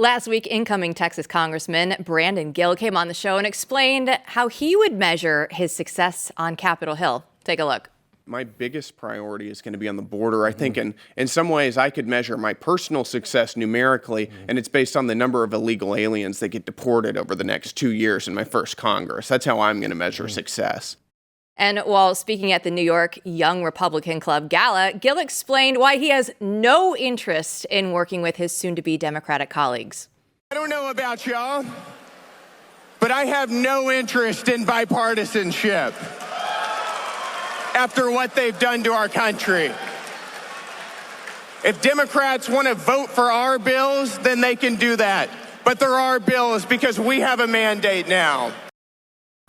Last week, incoming Texas Congressman Brandon Gill came on the show and explained how he would measure his success on Capitol Hill. Take a look. My biggest priority is going to be on the border. I think in some ways I could measure my personal success numerically, and it's based on the number of illegal aliens that get deported over the next 2 years in my first Congress. That's how I'm going to measure success. And while speaking at the New York Young Republican Club Gala, Gill explained why he has no interest in working with his soon-to-be Democratic colleagues. I don't know about y'all, but I have no interest in bipartisanship after what they've done to our country. If Democrats want to vote for our bills, then they can do that. But there are bills because we have a mandate now.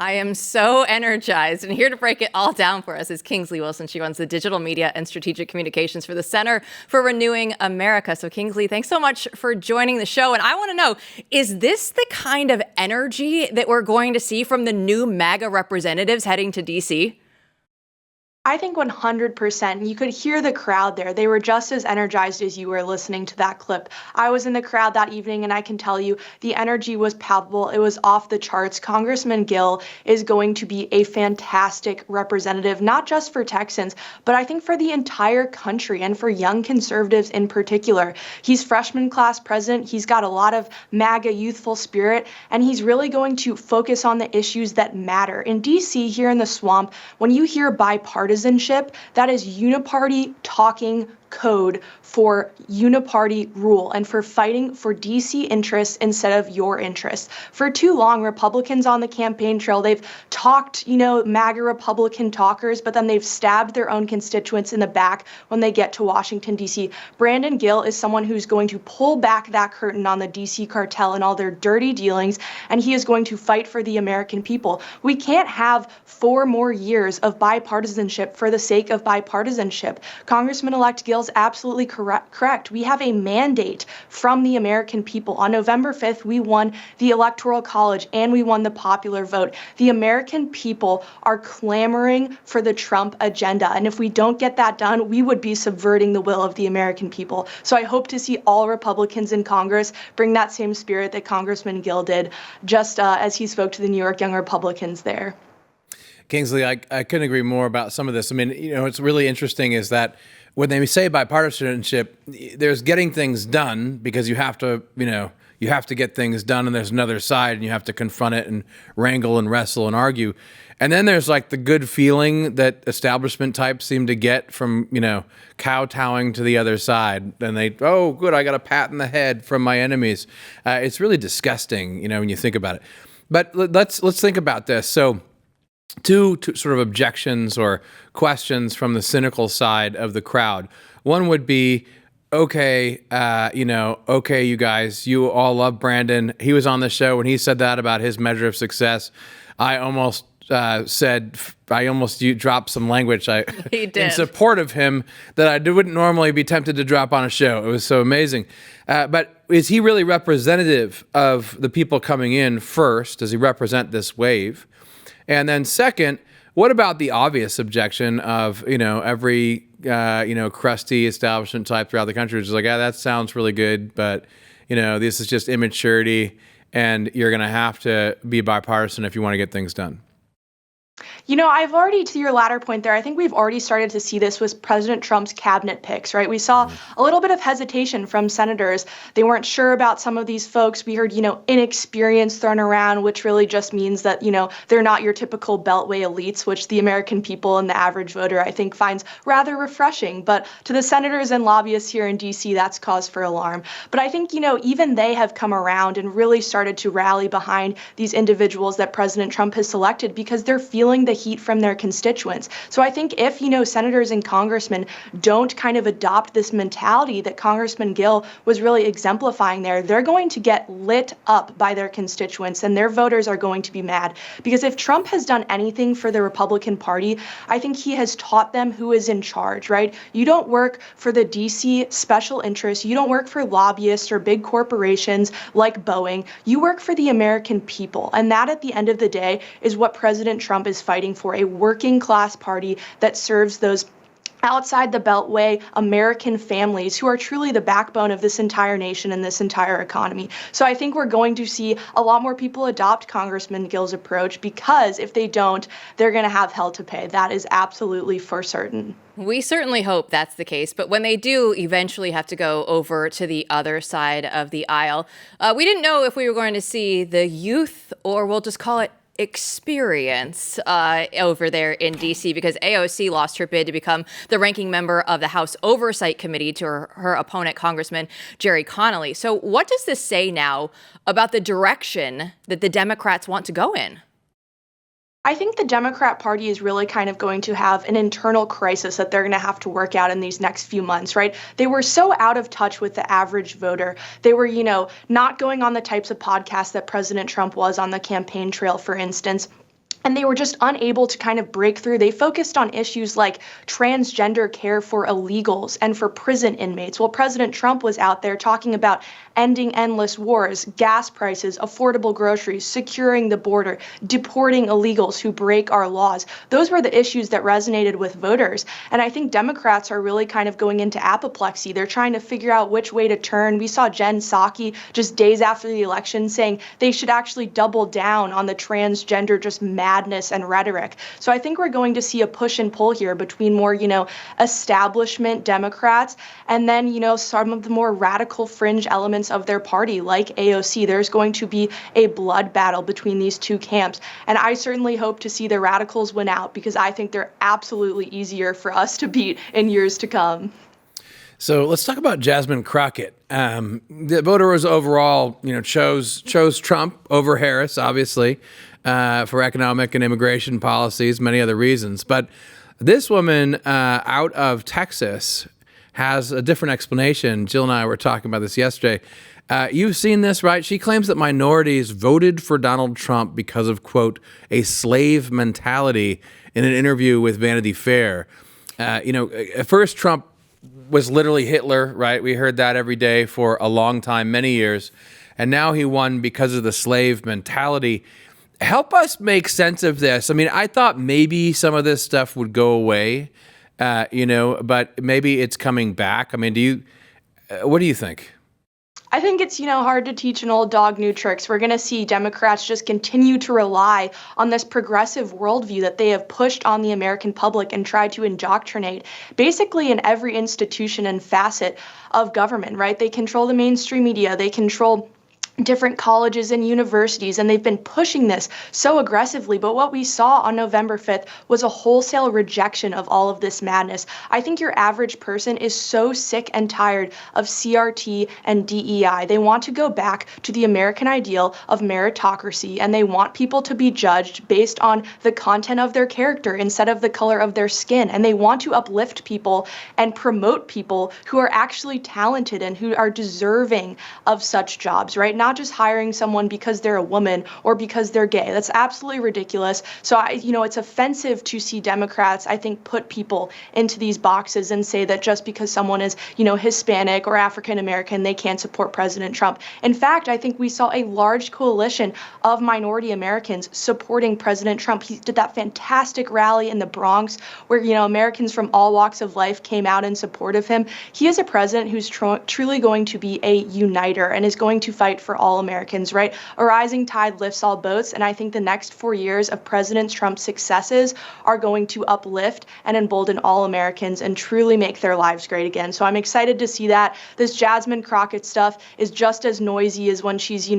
I am so energized, and here to break it all down for us is Kingsley Wilson. She runs the digital media and strategic communications for the Center for Renewing America. So Kingsley, thanks so much for joining the show. And I want to know, is this the kind of energy that we're going to see from the new MAGA representatives heading to D.C.? I think 100%. You could hear the crowd there. They were just as energized as you were listening to that clip. I was in the crowd that evening, and I can tell you the energy was palpable. It was off the charts. Congressman Gill is going to be a fantastic representative, not just for Texans, but I think for the entire country and for young conservatives in particular. He's freshman class president. He's got a lot of MAGA youthful spirit, and he's really going to focus on the issues that matter. In D.C., here in the swamp, when you hear bipartisanship, that is Uniparty talking code for Uniparty rule and for fighting for DC interests instead of your interests. For too long, Republicans on the campaign trail, they've talked, MAGA Republican talkers, but then they've stabbed their own constituents in the back when they get to Washington, D.C. Brandon Gill is someone who's going to pull back that curtain on the DC cartel and all their dirty dealings, and he is going to fight for the American people. We can't have 4 more years of bipartisanship for the sake of bipartisanship. Congressman-elect Gill is absolutely correct. We have a mandate from the American people. On November 5th, we won the Electoral College and we won the popular vote. The American people are clamoring for the Trump agenda. And if we don't get that done, we would be subverting the will of the American people. So I hope to see all Republicans in Congress bring that same spirit that Congressman Gill did, just as he spoke to the New York Young Republicans there. Kingsley, I couldn't agree more about some of this. I mean, what's really interesting is that when they say bipartisanship, there's getting things done because you have to get things done, and there's another side and you have to confront it and wrangle and wrestle and argue. And then there's like the good feeling that establishment types seem to get from, kowtowing to the other side. And oh, good, I got a pat in the head from my enemies. It's really disgusting, when you think about it. But let's think about this. So two sort of objections or questions from the cynical side of the crowd. One would be, okay, you guys, you all love Brandon. He was on the show when he said that about his measure of success. I almost dropped some language in support of him that I wouldn't normally be tempted to drop on a show. It was so amazing. But is he really representative of the people coming in first? Does he represent this wave? And then second, what about the obvious objection of, every, crusty establishment type throughout the country, which is like, that sounds really good, but, this is just immaturity, and you're going to have to be bipartisan if you want to get things done. I've already, to your latter point there, I think we've already started to see this with President Trump's cabinet picks, right? We saw a little bit of hesitation from senators. They weren't sure about some of these folks. We heard, inexperience thrown around, which really just means that, they're not your typical Beltway elites, which the American people and the average voter, I think, finds rather refreshing. But to the senators and lobbyists here in D.C., that's cause for alarm. But I think, even they have come around and really started to rally behind these individuals that President Trump has selected because they're feeling the heat from their constituents. So I think if, senators and congressmen don't kind of adopt this mentality that Congressman Gill was really exemplifying there, they're going to get lit up by their constituents and their voters are going to be mad. Because if Trump has done anything for the Republican Party, I think he has taught them who is in charge, right? You don't work for the DC special interests. You don't work for lobbyists or big corporations like Boeing. You work for the American people. And that, at the end of the day, is what President Trump is fighting for, a working class party that serves those outside the Beltway American families who are truly the backbone of this entire nation and this entire economy. So I think we're going to see a lot more people adopt Congressman Gill's approach, because if they don't, they're going to have hell to pay. That is absolutely for certain. We certainly hope that's the case. But when they do eventually have to go over to the other side of the aisle, we didn't know if we were going to see the youth, or we'll just call it experience, over there in D.C., because AOC lost her bid to become the ranking member of the House Oversight Committee to her opponent, Congressman Jerry Connolly. So what does this say now about the direction that the Democrats want to go in? I think the Democrat Party is really kind of going to have an internal crisis that they're going to have to work out in these next few months, right? They were so out of touch with the average voter. They were, not going on the types of podcasts that President Trump was on the campaign trail, for instance. And they were just unable to kind of break through. They focused on issues like transgender care for illegals and for prison inmates. Well, President Trump was out there talking about ending endless wars, gas prices, affordable groceries, securing the border, deporting illegals who break our laws. Those were the issues that resonated with voters. And I think Democrats are really kind of going into apoplexy. They're trying to figure out which way to turn. We saw Jen Psaki just days after the election saying they should actually double down on the transgender just madness and rhetoric. So I think we're going to see a push and pull here between more, establishment Democrats and then, some of the more radical fringe elements of their party, like AOC. There's going to be a blood battle between these two camps. And I certainly hope to see the radicals win out, because I think they're absolutely easier for us to beat in years to come. So let's talk about Jasmine Crockett. The voters overall, chose Trump over Harris, obviously, for economic and immigration policies, many other reasons. But this woman out of Texas has a different explanation. Jill and I were talking about this yesterday. You've seen this, right? She claims that minorities voted for Donald Trump because of, quote, a slave mentality in an interview with Vanity Fair. At first, Trump was literally Hitler, right? We heard that every day for a long time, many years. And now he won because of the slave mentality. Help us make sense of this. I mean, I thought maybe some of this stuff would go away, but maybe it's coming back. I mean, what do you think? I think it's, hard to teach an old dog new tricks. We're going to see Democrats just continue to rely on this progressive worldview that they have pushed on the American public and tried to indoctrinate basically in every institution and facet of government, right? They control the mainstream media. They control different colleges and universities, and they've been pushing this so aggressively. But what we saw on November 5th was a wholesale rejection of all of this madness. I think your average person is so sick and tired of CRT and DEI. They want to go back to the American ideal of meritocracy, and they want people to be judged based on the content of their character instead of the color of their skin. And they want to uplift people and promote people who are actually talented and who are deserving of such jobs, right? Not just hiring someone because they're a woman or because they're gay. That's absolutely ridiculous. So it's offensive to see Democrats, I think, put people into these boxes and say that just because someone is, Hispanic or African American, they can't support President Trump. In fact, I think we saw a large coalition of minority Americans supporting President Trump. He did that fantastic rally in the Bronx where, Americans from all walks of life came out in support of him. He is a president who's truly going to be a uniter and is going to fight for all Americans, right? A rising tide lifts all boats. And I think the next 4 years of President Trump's successes are going to uplift and embolden all Americans and truly make their lives great again. So I'm excited to see that. This Jasmine Crockett stuff is just as noisy as when she's,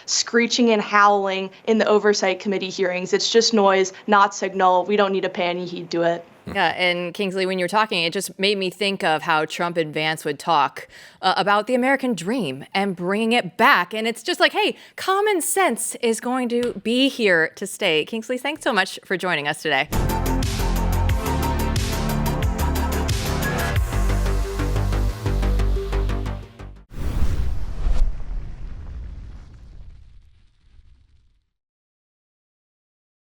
screeching and howling in the Oversight Committee hearings. It's just noise, not signal. We don't need to pay any heed to it. Yeah, and Kingsley, when you were talking, it just made me think of how Trump and Vance would talk about the American dream and bringing it back. And it's just like, hey, common sense is going to be here to stay. Kingsley, thanks so much for joining us today.